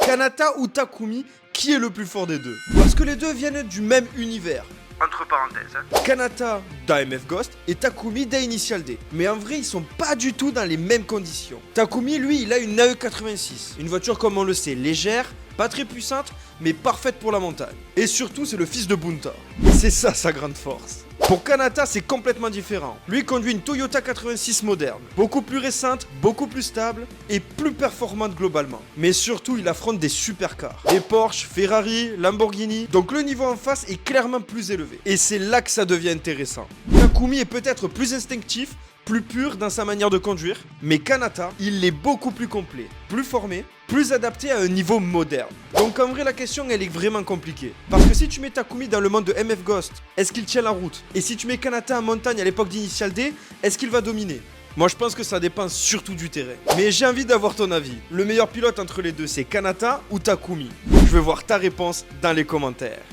Kanata ou Takumi, qui est le plus fort des deux? Parce que les deux viennent du même univers. Entre parenthèses, hein. Kanata d'AMF Ghost et Takumi d'Initial D. Mais en vrai, ils sont pas du tout dans les mêmes conditions. Takumi, lui, il a une AE86. Une voiture, comme on le sait, légère, pas très puissante, mais parfaite pour la montagne. Et surtout, c'est le fils de Bunta. C'est ça sa grande force. Pour Kanata, c'est complètement différent. Lui conduit une Toyota 86 moderne, beaucoup plus récente, beaucoup plus stable et plus performante globalement. Mais surtout, il affronte des supercars. Des Porsche, Ferrari, Lamborghini. Donc le niveau en face est clairement plus élevé. Et c'est là que ça devient intéressant. Takumi est peut-être plus instinctif, plus pur dans sa manière de conduire, mais Kanata, il est beaucoup plus complet, plus formé, plus adapté à un niveau moderne. Donc en vrai la question elle est vraiment compliquée. Parce que si tu mets Takumi dans le monde de MF Ghost, est-ce qu'il tient la route? Et si tu mets Kanata en montagne à l'époque d'Initial D, est-ce qu'il va dominer? Moi je pense que ça dépend surtout du terrain. Mais j'ai envie d'avoir ton avis. Le meilleur pilote entre les deux c'est Kanata ou Takumi? Je veux voir ta réponse dans les commentaires.